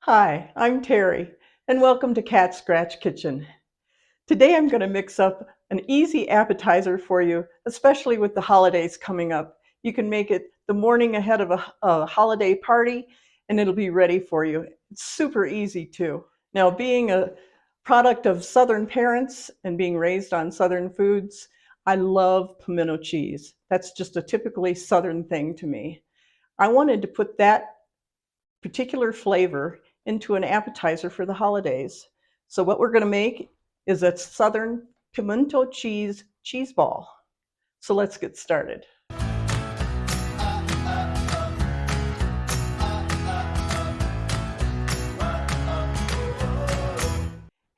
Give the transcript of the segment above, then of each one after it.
Hi, I'm Terry, and welcome to Cat Scratch Kitchen. Today I'm going to mix up an easy appetizer for you, especially with the holidays coming up. You can make it the morning ahead of a holiday party, and it'll be ready for you. It's super easy too. Now, being a product of Southern parents and being raised on Southern foods, I love pimento cheese. That's just a typically Southern thing to me. I wanted to put that particular flavor into an appetizer for the holidays. So what we're going to make is a Southern pimento cheese ball. So let's get started.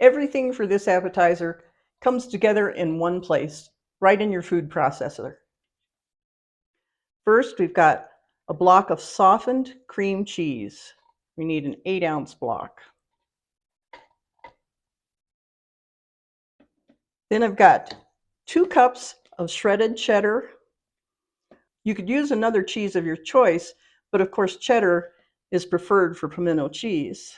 Everything for this appetizer comes together in one place, right in your food processor. First, we've got a block of softened cream cheese. We need an 8-ounce block. Then I've got 2 cups of shredded cheddar. You could use another cheese of your choice, but of course cheddar is preferred for pimento cheese.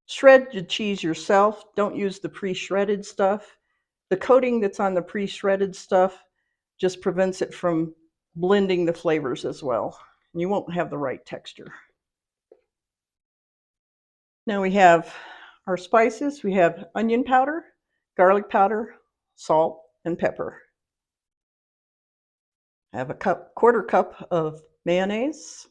Shred the cheese yourself. Don't use the pre-shredded stuff. The coating that's on the pre-shredded stuff just prevents it from blending the flavors as well. You won't have the right texture. Now we have our spices. We have onion powder, garlic powder, salt, and pepper. I have a quarter cup of mayonnaise.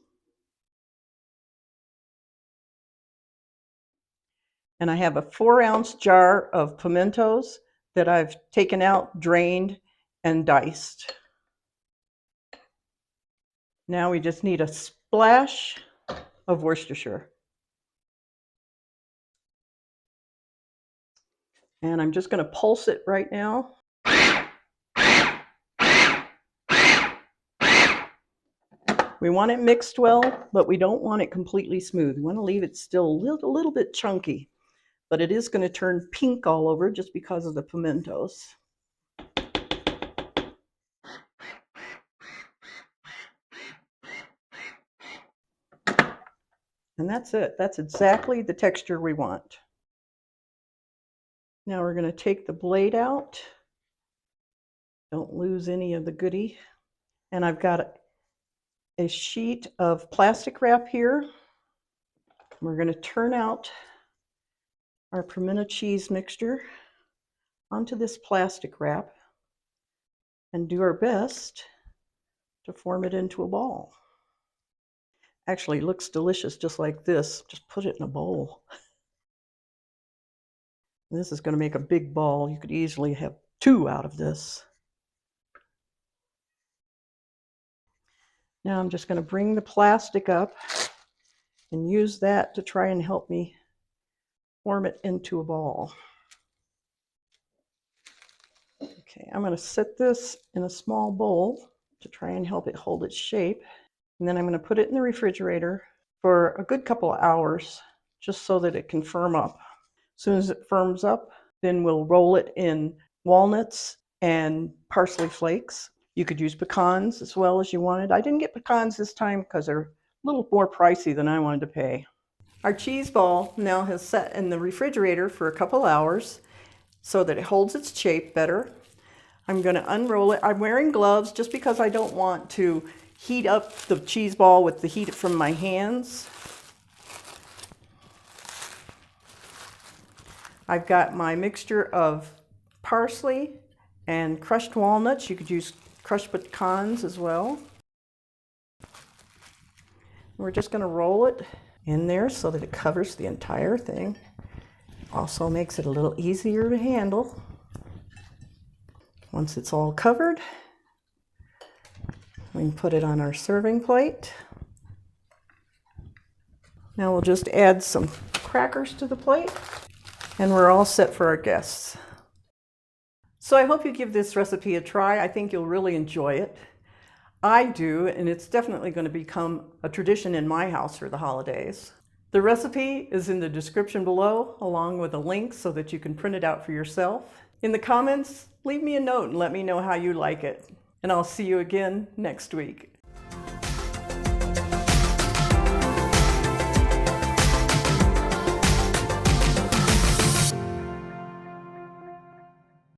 And I have a 4-ounce jar of pimentos that I've taken out, drained, and diced. Now we just need a splash of Worcestershire. And I'm just going to pulse it right now. We want it mixed well, but we don't want it completely smooth. We want to leave it still a little bit chunky, but it is going to turn pink all over just because of the pimentos. And that's it. That's exactly the texture we want. Now we're going to take the blade out. Don't lose any of the goodie. And I've got a sheet of plastic wrap here. We're going to turn out our pimento cheese mixture onto this plastic wrap and do our best to form it into a ball. Actually, it looks delicious just like this. Just put it in a bowl. This is going to make a big ball. You could easily have 2 out of this. Now I'm just going to bring the plastic up and use that to try and help me form it into a ball. Okay, I'm going to set this in a small bowl to try and help it hold its shape. And then I'm going to put it in the refrigerator for a good couple of hours just so that it can firm up. As soon as it firms up, then we'll roll it in walnuts and parsley flakes. You could use pecans as well as you wanted. I didn't get pecans this time because they're a little more pricey than I wanted to pay. Our cheese ball now has sat in the refrigerator for a couple hours so that it holds its shape better. I'm going to unroll it. I'm wearing gloves just because I don't want to heat up the cheese ball with the heat from my hands. I've got my mixture of parsley and crushed walnuts. You could use crushed pecans as well. We're just going to roll it in there so that it covers the entire thing. Also makes it a little easier to handle. Once it's all covered, we can put it on our serving plate. Now we'll just add some crackers to the plate, and we're all set for our guests. So I hope you give this recipe a try. I think you'll really enjoy it. I do, and it's definitely going to become a tradition in my house for the holidays. The recipe is in the description below, along with a link so that you can print it out for yourself. In the comments, leave me a note and let me know how you like it. And I'll see you again next week.